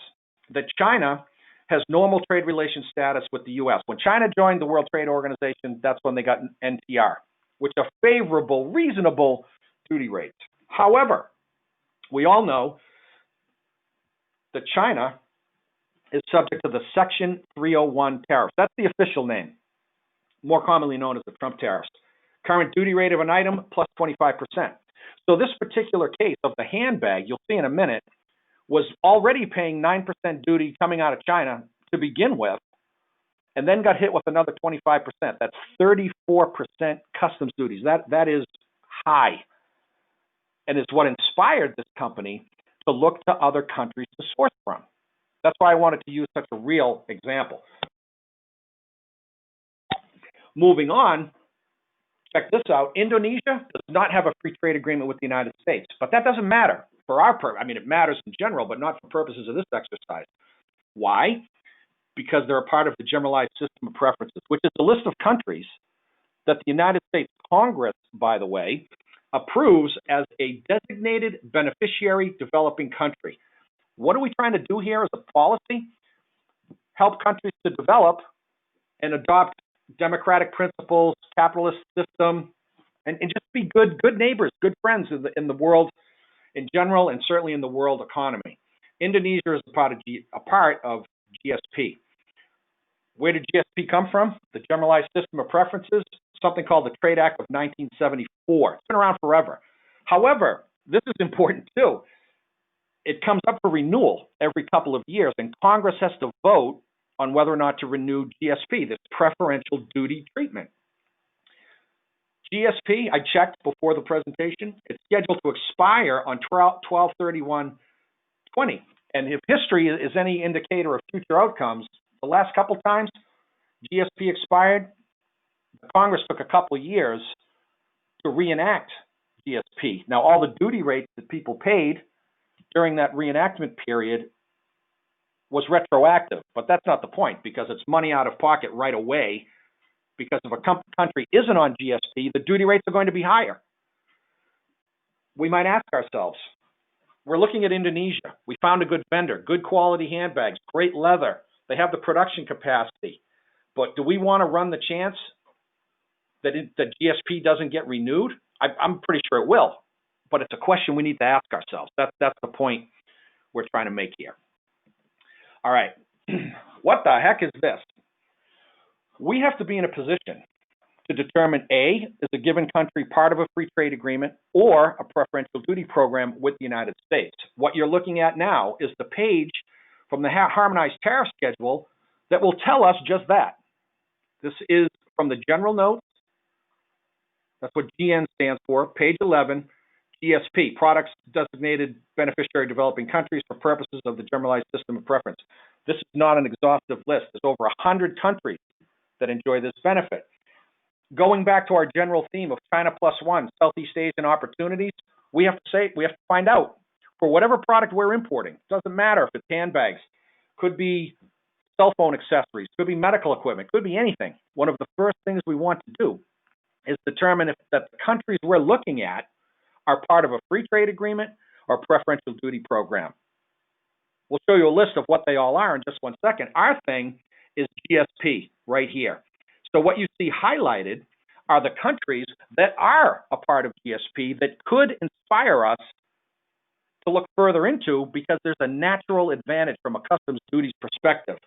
that China has normal trade relation status with the U.S. When China joined the World Trade Organization, that's when they got an NTR, which are favorable, reasonable duty rates. However, we all know that China is subject to the Section 301 tariffs. That's the official name, more commonly known as the Trump tariffs. Current duty rate of an item plus 25%. So this particular case of the handbag, you'll see in a minute, was already paying 9% duty coming out of China to begin with, and then got hit with another 25%. That's 34% customs duties. That is high. And it's what inspired this company to look to other countries to source from. That's why I wanted to use such a real example. Moving on, check this out. Indonesia does not have a free trade agreement with the United States, but that doesn't matter for our purpose. I mean, it matters in general, but not for purposes of this exercise. Why? Because they're a part of the Generalized System of Preferences, which is a list of countries that the United States Congress, by the way, approves as a designated beneficiary developing country. What are we trying to do here as a policy? Help countries to develop and adopt democratic principles, capitalist system, and just be good neighbors, good friends in the world in general, and certainly in the world economy. Indonesia is a part of GSP. Where did GSP come from? The Generalized System of Preferences, something called the Trade Act of 1974. It's been around forever. However, this is important too. It comes up for renewal every couple of years, and Congress has to vote on whether or not to renew GSP, this preferential duty treatment. GSP, I checked before the presentation, it's scheduled to expire on 12/31/20. And if history is any indicator of future outcomes, the last couple times GSP expired, Congress took a couple of years to reenact GSP. Now, all the duty rates that people paid during that reenactment period was retroactive, but that's not the point, because it's money out of pocket right away. Because if a country isn't on GSP, the duty rates are going to be higher. We might ask ourselves, we're looking at Indonesia. We found a good vendor, good quality handbags, great leather. They have the production capacity. But do we want to run the chance that the GSP doesn't get renewed? I'm pretty sure it will, but it's a question we need to ask ourselves. That's the point we're trying to make here. All right, what the heck is this? We have to be in a position to determine A, is a given country part of a free trade agreement or a preferential duty program with the United States. What you're looking at now is the page from the Harmonized Tariff Schedule that will tell us just that. This is from the General Notes. That's what GN stands for, page 11, GSP, Products Designated Beneficiary Developing Countries for purposes of the Generalized System of Preference. This is not an exhaustive list. There's over 100 countries that enjoy this benefit. Going back to our general theme of China plus one, Southeast Asian opportunities, we have to find out for whatever product we're importing. It doesn't matter if it's handbags, could be cell phone accessories, could be medical equipment, could be anything. One of the first things we want to do is determine if the countries we're looking at are part of a free trade agreement or preferential duty program. We'll show you a list of what they all are in just one second. Our thing is GSP right here. So what you see highlighted are the countries that are a part of GSP that could inspire us to look further into, because there's a natural advantage from a customs duties perspective.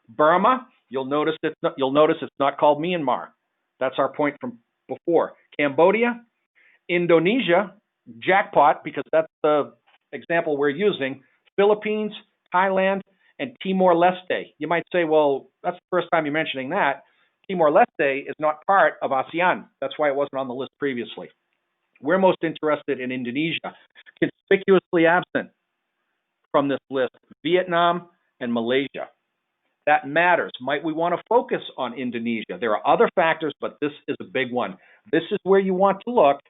Burma, you'll notice it's not called Myanmar. That's our point from before. Cambodia, Indonesia, jackpot, because that's the example we're using. Philippines, Thailand, and Timor-Leste. You might say, well, that's the first time you're mentioning that. Timor-Leste is not part of ASEAN. That's why it wasn't on the list previously. We're most interested in Indonesia. Conspicuously absent from this list, Vietnam and Malaysia. That matters. Might we want to focus on Indonesia? There are other factors, but this is a big one. This is where you want to look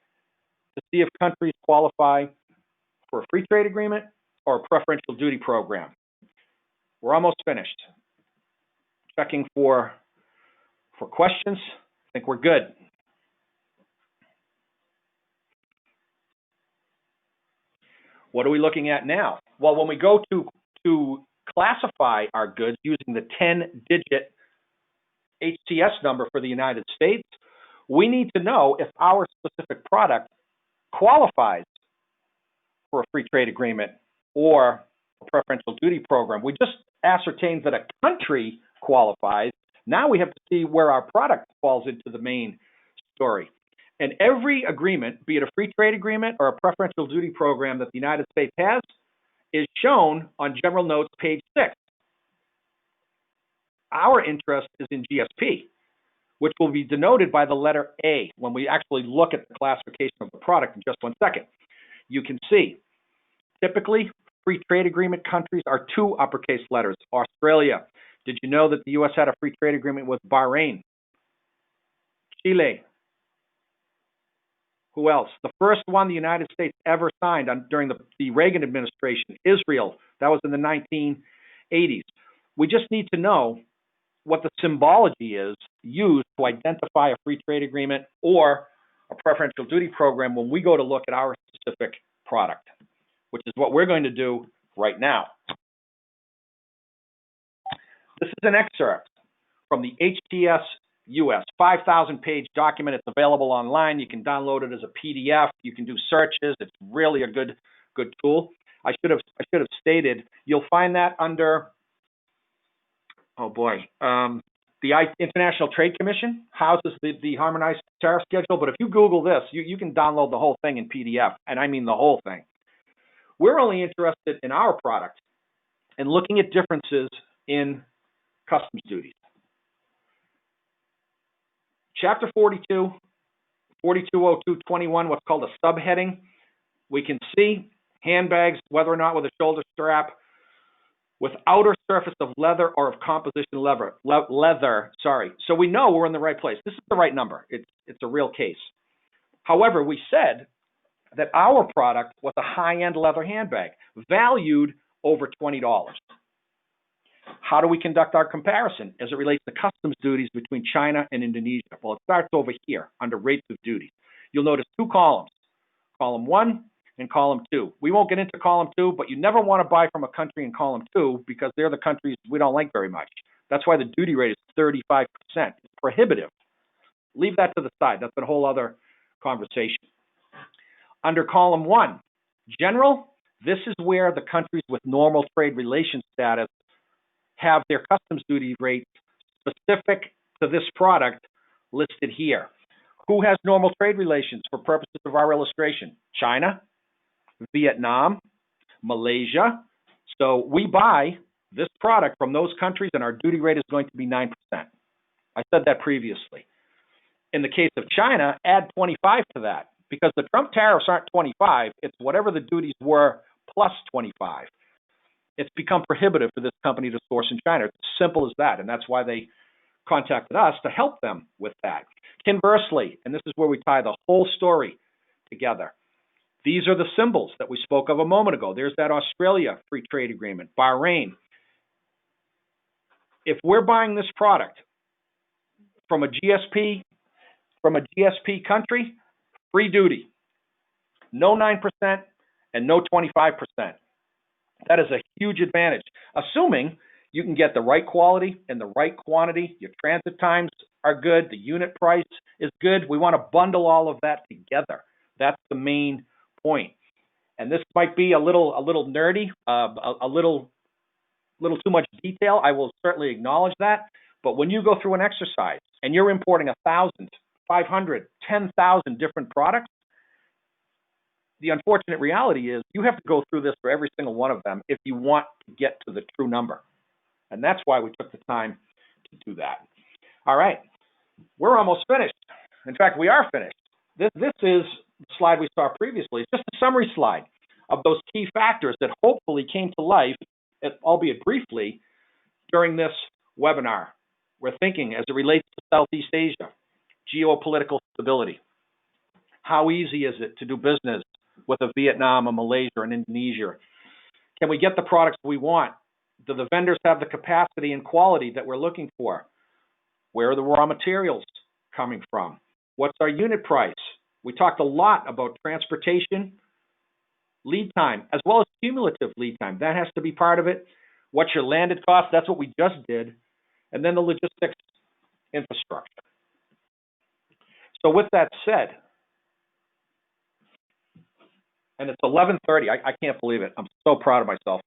to see if countries qualify for a free trade agreement or a preferential duty program. We're almost finished. Checking for questions. I think we're good. What are we looking at now? Well, when we go to classify our goods using the 10-digit HTS number for the United States, we need to know if our specific product qualifies for a free trade agreement or a preferential duty program. We just ascertained that a country qualifies. Now we have to see where our product falls into the main story. And every agreement, be it a free trade agreement or a preferential duty program that the United States has, is shown on General Notes, page 6. Our interest is in GSP, which will be denoted by the letter A when we actually look at the classification of the product in just one second. You can see, typically, free trade agreement countries are 2 uppercase letters. Australia. Did you know that the U.S. had a free trade agreement with Bahrain? Chile. Who else? The first one the United States ever signed during the Reagan administration, Israel. That was in the 1980s. We just need to know what the symbology is used to identify a free trade agreement or a preferential duty program when we go to look at our specific product, which is what we're going to do right now. This is an excerpt from the HTSUS 5,000-page document. It's available online. You can download it as a PDF. You can do searches. It's really a good tool. I should have stated you'll find that under the International Trade Commission houses the harmonized tariff schedule. But if you Google this, you can download the whole thing in PDF, and I mean the whole thing. We're only interested in our product and looking at differences in customs duties. Chapter 42, 420221, what's called a subheading. We can see handbags, whether or not with a shoulder strap, with outer surface of leather or of composition leather. So we know we're in the right place. This is the right number. It's a real case. However, we said that our product was a high-end leather handbag, valued over $20. How do we conduct our comparison as it relates to customs duties between China and Indonesia? Well, it starts over here under rates of duty. You'll notice 2 columns, column 1 and column 2. We won't get into column 2, but you never want to buy from a country in column 2 because they're the countries we don't like very much. That's why the duty rate is 35%. It's prohibitive. Leave that to the side. That's a whole other conversation. Under column 1, general, this is where the countries with normal trade relations status have their customs duty rates specific to this product listed here. Who has normal trade relations for purposes of our illustration? China, Vietnam, Malaysia. So we buy this product from those countries and our duty rate is going to be 9%. I said that previously. In the case of China, add 25 to that because the Trump tariffs aren't 25. It's whatever the duties were plus 25. It's become prohibitive for this company to source in China. It's as simple as that, and that's why they contacted us to help them with that. Conversely, and this is where we tie the whole story together, these are the symbols that we spoke of a moment ago. There's that Australia free trade agreement, Bahrain. If we're buying this product from a GSP country, free duty, no 9% and no 25%. That is a huge advantage, assuming you can get the right quality and the right quantity. Your transit times are good. The unit price is good. We want to bundle all of that together. That's the main point. And this might be a little nerdy, a little too much detail. I will certainly acknowledge that. But when you go through an exercise and you're importing 1,000, 500, 10,000 different products, the unfortunate reality is you have to go through this for every single one of them if you want to get to the true number. And that's why we took the time to do that. All right. We're almost finished. In fact, we are finished. This is the slide we saw previously. It's just a summary slide of those key factors that hopefully came to life, albeit briefly, during this webinar. We're thinking as it relates to Southeast Asia, geopolitical stability. How easy is it to do business with a Vietnam, a Malaysia, or an Indonesia? Can we get the products we want? Do the vendors have the capacity and quality that we're looking for? Where are the raw materials coming from? What's our unit price? We talked a lot about transportation, lead time, as well as cumulative lead time. That has to be part of it. What's your landed cost? That's what we just did. And then the logistics infrastructure. So with that said, and it's 11:30, I can't believe it. I'm so proud of myself.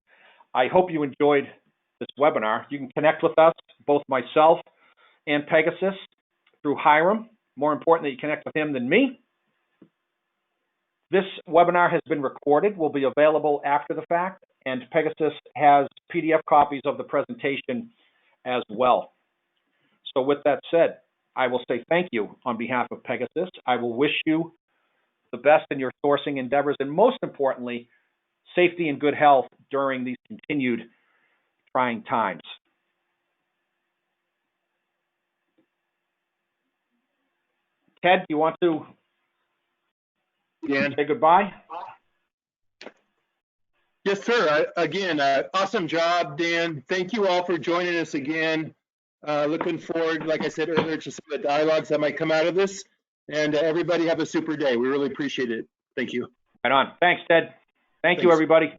I hope you enjoyed this webinar. You can connect with us, both myself and Pegasus, through Hiram. More importantly, you connect with him than me. This webinar has been recorded, will be available after the fact, and Pegasus has PDF copies of the presentation as well. So with that said, I will say thank you on behalf of Pegasus. I will wish you the best in your sourcing endeavors, and most importantly, safety and good health during these continued trying times. Ted, do you want to say goodbye? Yes, sir. Again, awesome job, Dan. Thank you all for joining us again. Looking forward, like I said earlier, to some of the dialogues that might come out of this. And everybody have a super day. We really appreciate it. Thank you. Right on. Thanks, Ted. Thank you, everybody.